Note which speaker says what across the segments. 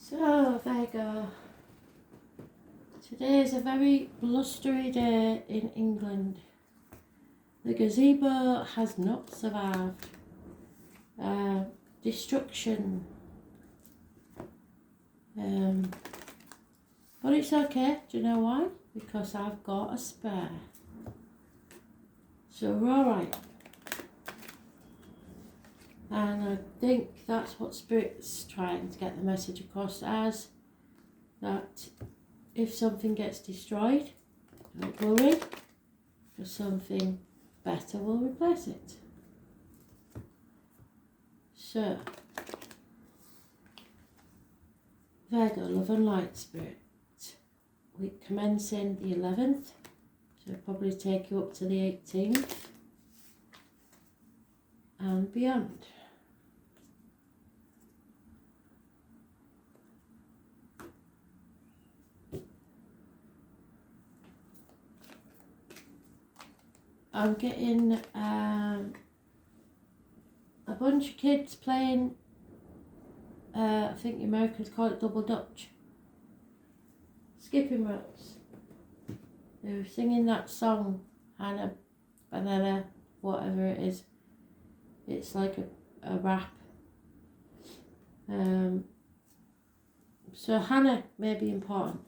Speaker 1: So, Virgo, today is a very blustery day in England. The gazebo has not survived. Destruction. But it's okay. Do you know why? Because I've got a spare. So we're alright. And I think that's what Spirit's trying to get the message across as, that if something gets destroyed, don't worry, because something better will replace it. So, Virgo, love and light, Spirit. Week commencing the 11th, so it'll probably take you up to the 18th and beyond. I'm getting a bunch of kids playing, I think the Americans call it double dutch, skipping ropes. They were singing that song, Hannah, Banana, whatever it is. It's like a rap. So Hannah may be important.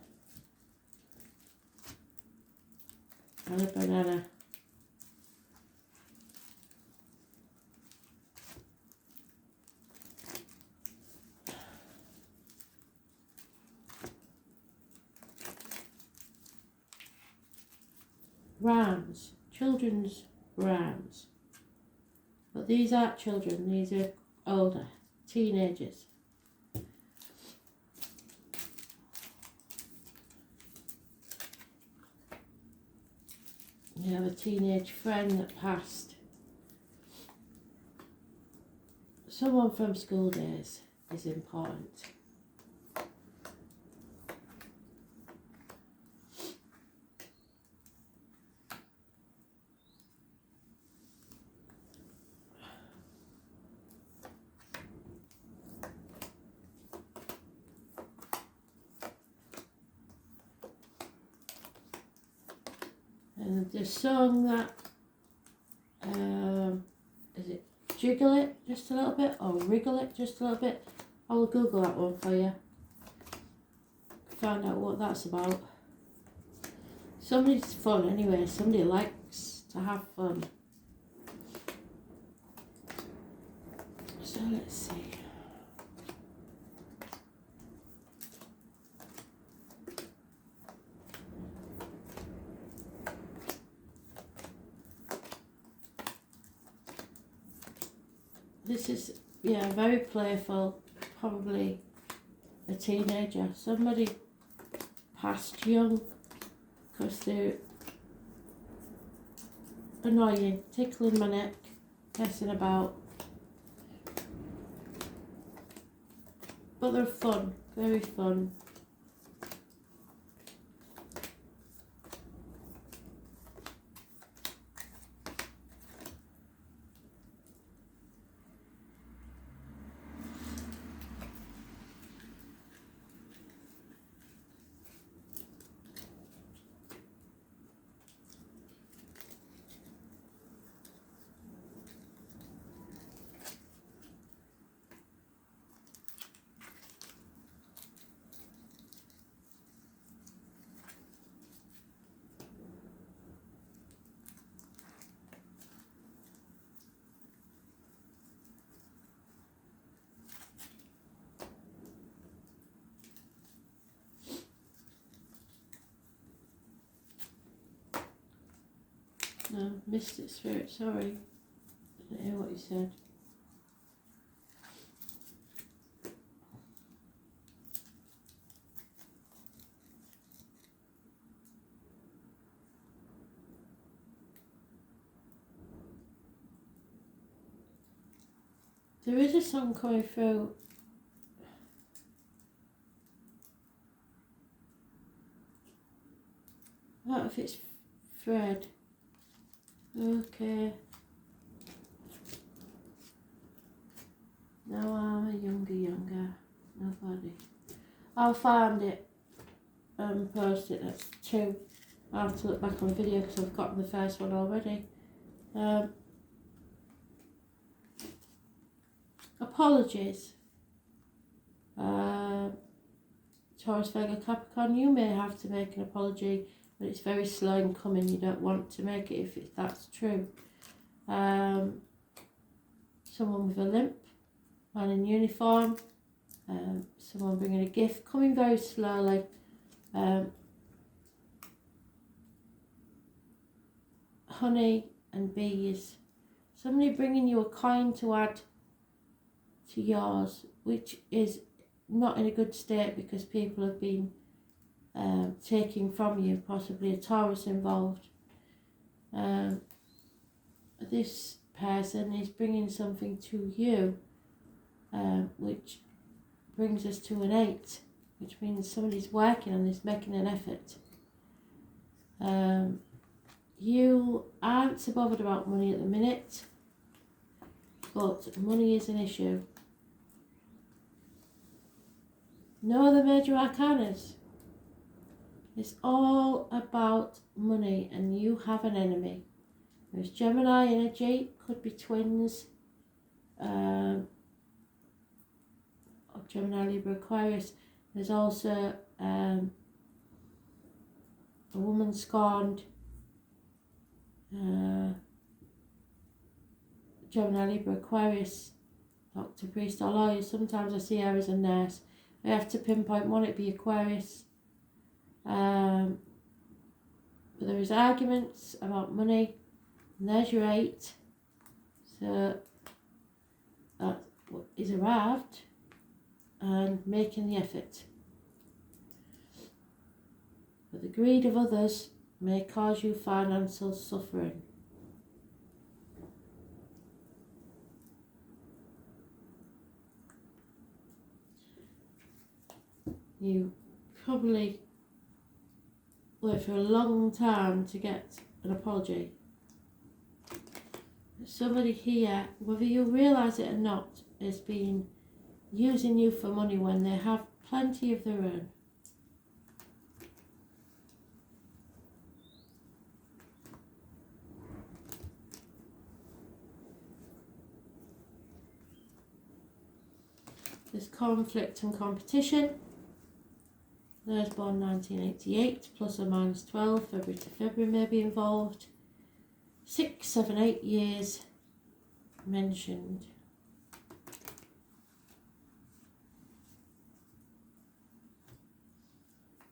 Speaker 1: Hannah, Banana. Rhymes, children's rhymes. But these aren't children, these are older, teenagers. You have a teenage friend that passed. Someone from school days is important. And the song that, is it Jiggle It just a little bit or Wriggle It just a little bit? I will Google that one for you. Find out what that's about. Somebody's fun anyway, somebody likes to have fun. So let's see. This is, yeah, very playful, probably a teenager. Somebody past young, because they're annoying, tickling my neck, messing about. But they're fun, very fun. No, missed it, Spirit, sorry. I didn't hear what you said. There is a song coming through. What if it's Fred? Okay. Now I'm a younger, nobody. I'll find it and post it. That's 2. I'll have to look back on the video because I've gotten the first one already. Apologies. Taurus, Virgo, Capricorn, you may have to make an apology, but it's very slow in coming. You don't want to make it if that's true. Someone with a limp, man in uniform, someone bringing a gift, coming very slowly. Honey and bees. Somebody bringing you a coin to add to yours, which is not in a good state because people have been taking from you, possibly a Taurus involved. This person is bringing something to you, which brings us to an 8, which means somebody's working on this, making an effort. You aren't so bothered about money at the minute, but money is an issue. No other major arcanas. It's all about money, and you have an enemy. There's Gemini energy, could be twins, or Gemini, Libra, Aquarius. There's also a woman scorned, Gemini, Libra, Aquarius, doctor, priest or lawyer. Sometimes I see her as a nurse. I have to pinpoint one, it'd be Aquarius. But there is arguments about money, and there's your 8. So that is arrived and making the effort. But the greed of others may cause you financial suffering. You probably wait for a long time to get an apology. Somebody here, whether you realise it or not, has been using you for money when they have plenty of their own. There's conflict and competition. There's born 1988, plus or minus 12, February to February may be involved. 6, 7, 8 years mentioned.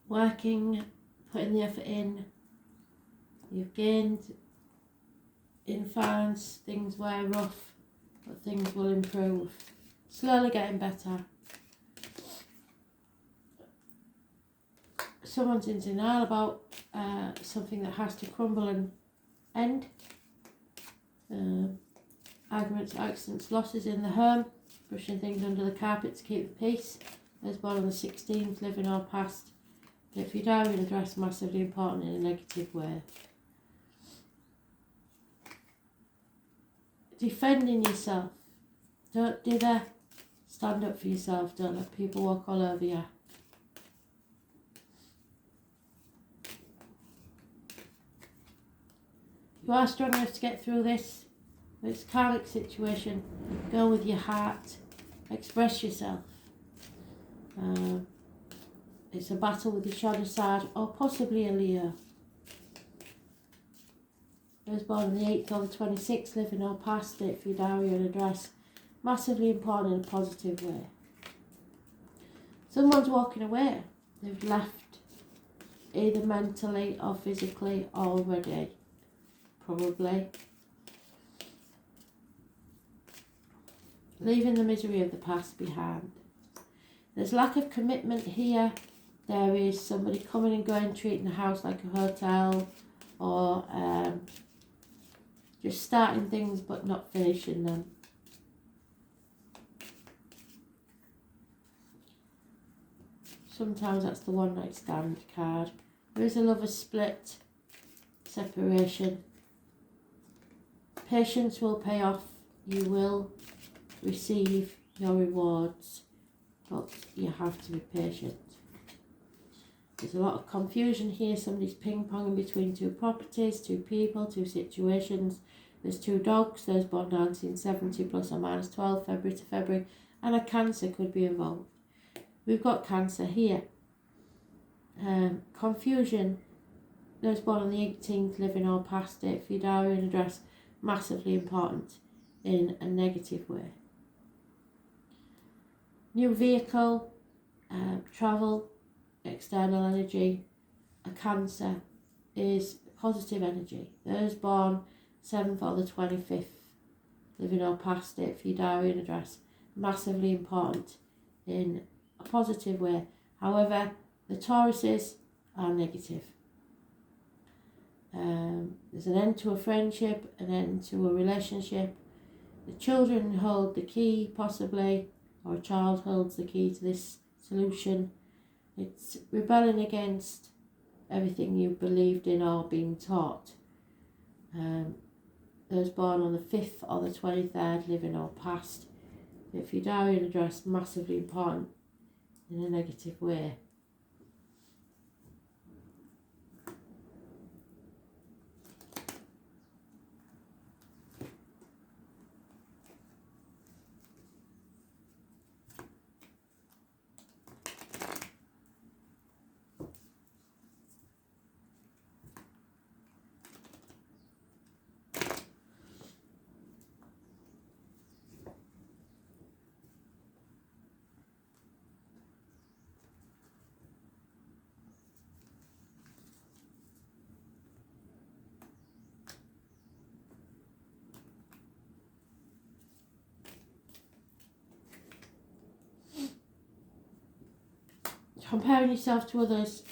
Speaker 1: Working, putting the effort in. You've gained in finance, things were rough, but things will improve. Slowly getting better. Someone's in denial about something that has to crumble and end. Arguments, accidents, losses in the home, brushing things under the carpet to keep the peace. Those born on the 16th, living or past. If your diary address, massively important in a negative way. Defending yourself. Don't dither. Stand up for yourself. Don't let people walk all over you. You are strong enough to get through this. It's a karmic situation. Go with your heart. Express yourself. It's a battle with your shadow side, or possibly a Leo. Those born on the 8th or the 26th, living or past it for your diary and address. Massively important in a positive way. Someone's walking away. They've left either mentally or physically already. Probably. Leaving the misery of the past behind. There's lack of commitment here. There is somebody coming and going, treating the house like a hotel, or just starting things but not finishing them. Sometimes that's the one night stand card. There is a lover's split, separation. Patience will pay off. You will receive your rewards. but you have to be patient. There's a lot of confusion here. Somebody's ping-ponging between two properties, two people, two situations. There's two dogs. There's born 1970 plus or minus 12, February to February, and a Cancer could be involved. We've got Cancer here. Confusion. Those born on the 18th, living or past it, for your diary and address, massively important in a negative way. New vehicle, travel, external energy. A Cancer is positive energy. Those born 7th or the 25th, living or past it, for your diary and address, massively important in a positive way. However, the Tauruses are negative. There's an end to a friendship, an end to a relationship. The children hold the key, possibly, or a child holds the key to this solution. It's rebelling against everything you believed in or been taught. Those born on the 5th or the 23rd, living or past. If your diary and address, massively important in a negative way. Comparing yourself to others,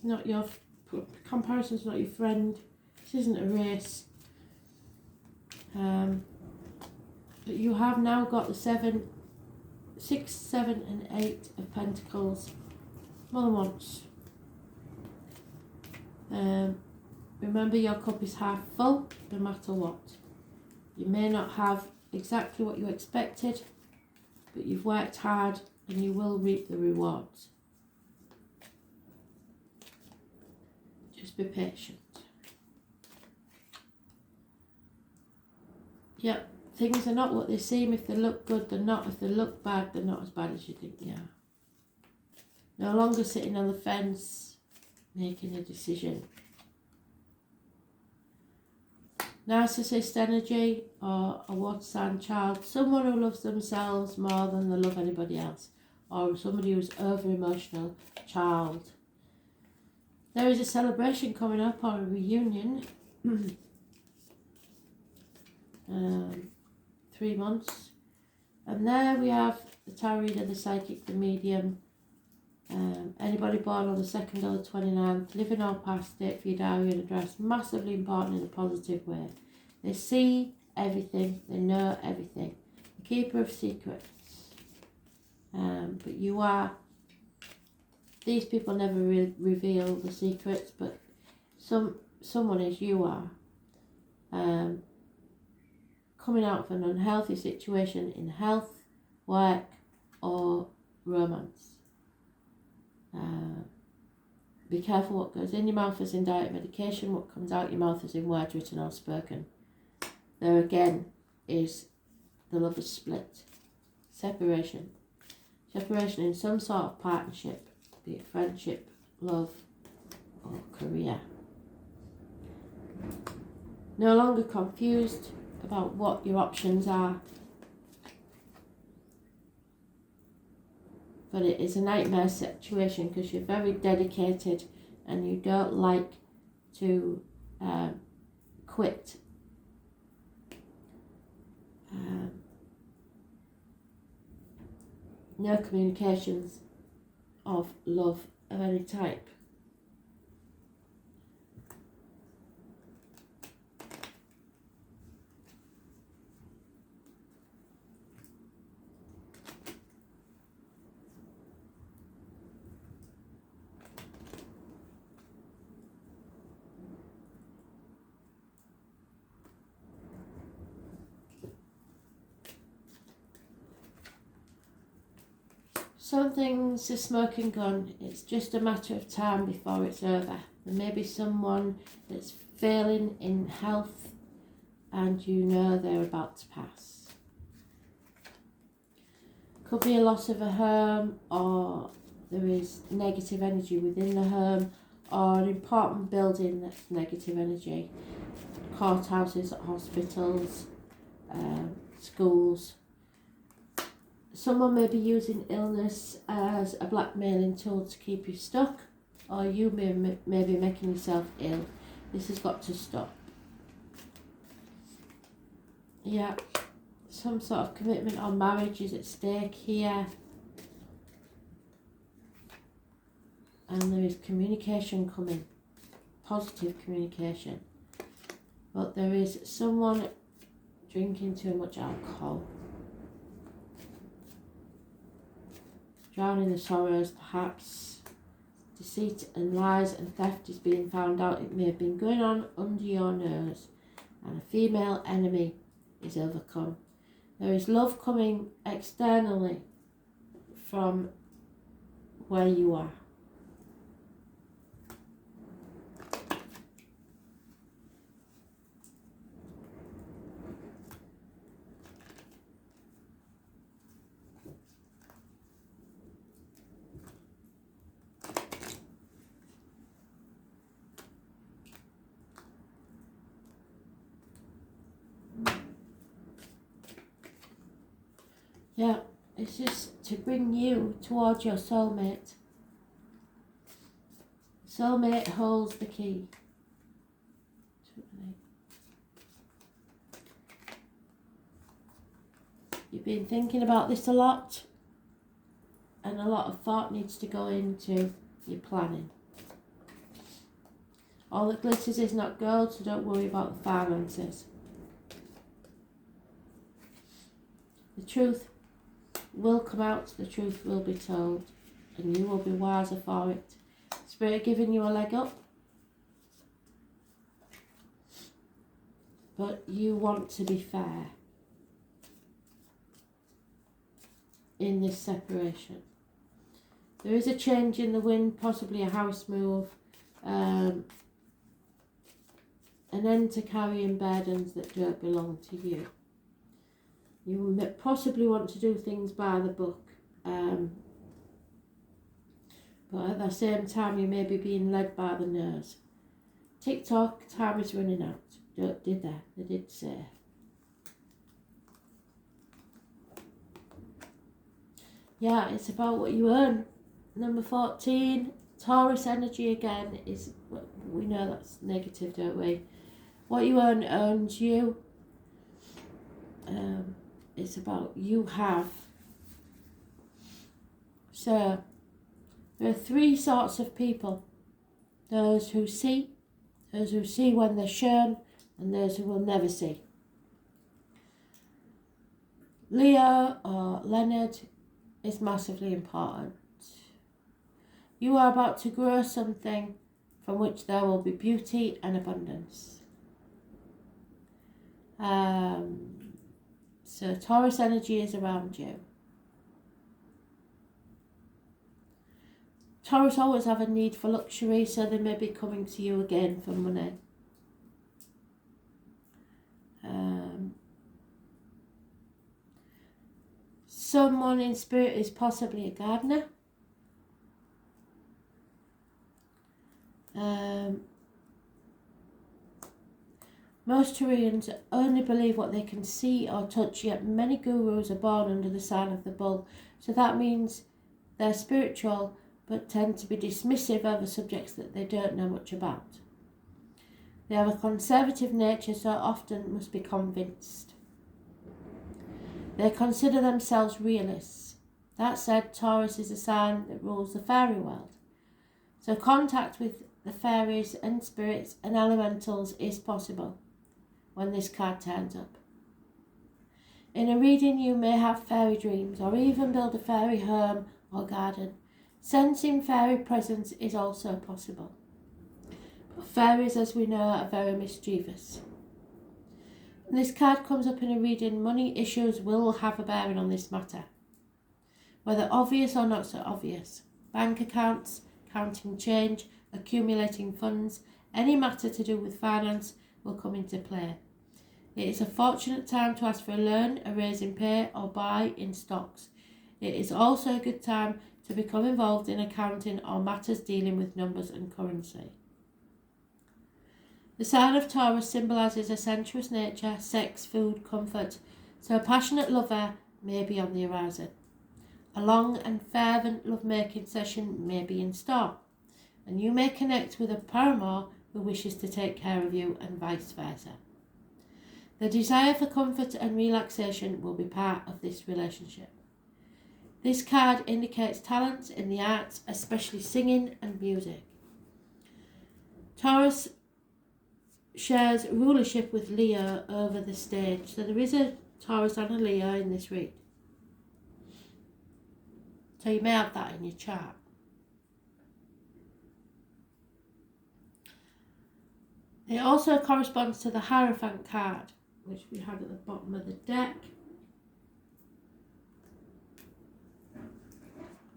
Speaker 1: not your comparison's not your friend. This isn't a race. But you have now got the 6, 7 and 8 of Pentacles more than once. Remember, your cup is half full no matter what. You may not have exactly what you expected, but you've worked hard and you will reap the rewards. Just be patient. Yep, things are not what they seem. If they look good, they're not. If they look bad, they're not as bad as you think they are. No longer sitting on the fence, making a decision. Narcissist energy or a water sign child, someone who loves themselves more than they love anybody else, or somebody who's over emotional, child. There is a celebration coming up or a reunion. 3 months. And there we have the tarot reader, the psychic, the medium. Anybody born on the 2nd or the 29th, living or past it, for your diary and address, massively important in a positive way. They see everything, they know everything. The keeper of secrets. But you are, these people never reveal the secrets, but someone as you are, coming out of an unhealthy situation in health, work or romance. Be careful what goes in your mouth as in diet medication, what comes out your mouth as in words written or spoken. There again is the lover's split. Separation. Separation in some sort of partnership, be it friendship, love or career. No longer confused about what your options are. But it is a nightmare situation because you're very dedicated and you don't like to quit. No communications of love of any type. Something's a smoking gun. It's just a matter of time before it's over. There may be someone that's failing in health and you know they're about to pass. Could be a loss of a home, or there is negative energy within the home, or an important building that's negative energy. Courthouses, hospitals, schools. Someone may be using illness as a blackmailing tool to keep you stuck, or you may be making yourself ill. This has got to stop. Yeah, some sort of commitment or marriage is at stake here. And there is communication coming, positive communication. But there is someone drinking too much alcohol. Drowning the sorrows, perhaps deceit and lies and theft is being found out. It may have been going on under your nose, and a female enemy is overcome. There is love coming externally from where you are. Yeah, it's just to bring you towards your soulmate. Soulmate holds the key. You've been thinking about this a lot, and a lot of thought needs to go into your planning. All that glitters is not gold, so don't worry about the finances. The truth will come out, the truth will be told, and you will be wiser for it. Spirit giving you a leg up, but you want to be fair in this separation. There is a change in the wind, possibly a house move, an end to carrying burdens that don't belong to you. You possibly want to do things by the book, but at the same time you may be being led by the nose. TikTok, time is running out. They did say. Yeah, it's about what you earn. Number 14, Taurus energy again is, we know that's negative, don't we? What you earn owns you. It's about you have. So, there are three sorts of people. Those who see when they're shown, and those who will never see. Leo or Leonard is massively important. You are about to grow something from which there will be beauty and abundance. So Taurus energy is around you. Taurus always have a need for luxury, so they may be coming to you again for money. Someone in spirit is possibly a gardener. Most Turians only believe what they can see or touch, yet many gurus are born under the sign of the bull. So that means they're spiritual, but tend to be dismissive over subjects that they don't know much about. They have a conservative nature, so often must be convinced. They consider themselves realists. That said, Taurus is a sign that rules the fairy world. So contact with the fairies and spirits and elementals is possible when this card turns up. In a reading you may have fairy dreams or even build a fairy home or garden. Sensing fairy presence is also possible. But fairies, as we know, are very mischievous. When this card comes up in a reading, money issues will have a bearing on this matter. whether obvious or not so obvious. Bank accounts, counting change, accumulating funds, any matter to do with finance will come into play. It is a fortunate time to ask for a loan, a raise in pay, or buy in stocks. It is also a good time to become involved in accounting or matters dealing with numbers and currency. The sign of Taurus symbolises a sensuous nature, sex, food, comfort, so a passionate lover may be on the horizon. A long and fervent love-making session may be in store, and you may connect with a paramour who wishes to take care of you and vice versa. The desire for comfort and relaxation will be part of this relationship. This card indicates talents in the arts, especially singing and music. Taurus shares rulership with Leo over the stage, so there is a Taurus and a Leo in this read. So you may have that in your chart. It also corresponds to the Hierophant card, which we had at the bottom of the deck.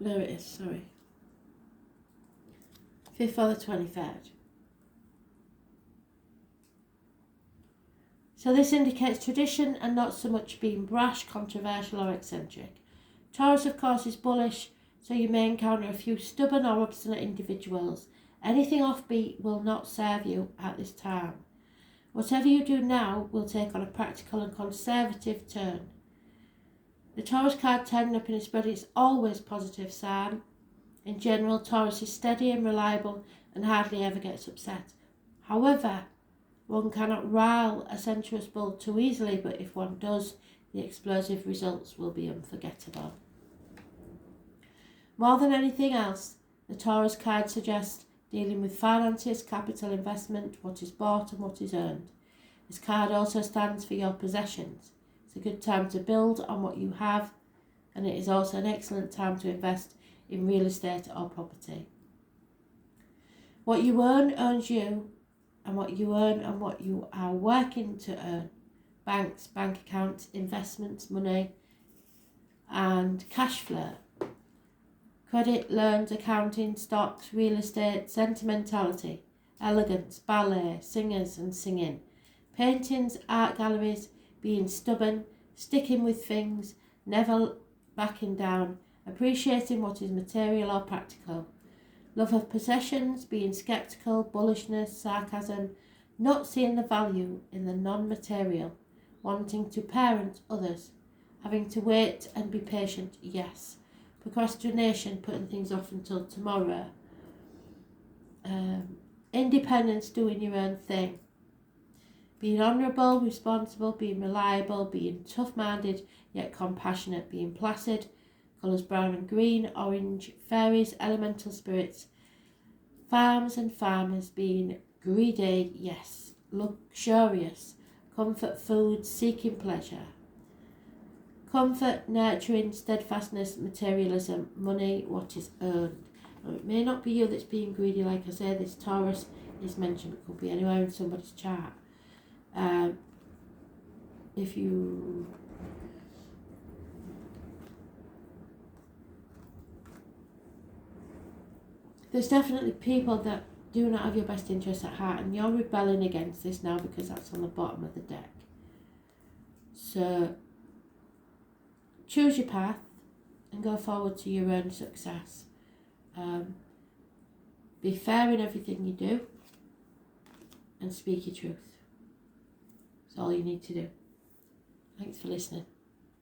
Speaker 1: There it is, sorry. 5th or the 23rd. So this indicates tradition and not so much being brash, controversial or eccentric. Taurus, of course, is bullish, so you may encounter a few stubborn or obstinate individuals. Anything offbeat will not serve you at this time. Whatever you do now will take on a practical and conservative turn. The Taurus card turning up in a spread is always positive sign. In general, Taurus is steady and reliable and hardly ever gets upset. However, one cannot rile a sensuous bull too easily, but if one does, the explosive results will be unforgettable. More than anything else, the Taurus card suggests dealing with finances, capital investment, what is bought and what is earned. This card also stands for your possessions. It's a good time to build on what you have, and it is also an excellent time to invest in real estate or property. What you earn earns you, and what you earn and what you are working to earn. Banks, bank accounts, investments, money, and cash flow. Credit, loans, accounting, stocks, real estate, sentimentality, elegance, ballet, singers and singing, paintings, art galleries, being stubborn, sticking with things, never backing down, appreciating what is material or practical, love of possessions, being sceptical, bullishness, sarcasm, not seeing the value in the non-material, wanting to parent others, having to wait and be patient, yes. Procrastination, putting things off until tomorrow. Independence, doing your own thing. Being honourable, responsible, being reliable, being tough-minded yet compassionate, being placid. Colours brown and green, orange, fairies, elemental spirits. Farms and farmers, being greedy, yes. Luxurious, comfort food, seeking pleasure. Comfort, nurturing, steadfastness, materialism, money, what is earned. Now, it may not be you that's being greedy, like I say, this Taurus is mentioned, it could be anywhere in somebody's chart. There's definitely people that do not have your best interests at heart, and you're rebelling against this now because that's on the bottom of the deck. So choose your path and go forward to your own success. Be fair in everything you do and speak your truth. That's all you need to do. Thanks for listening.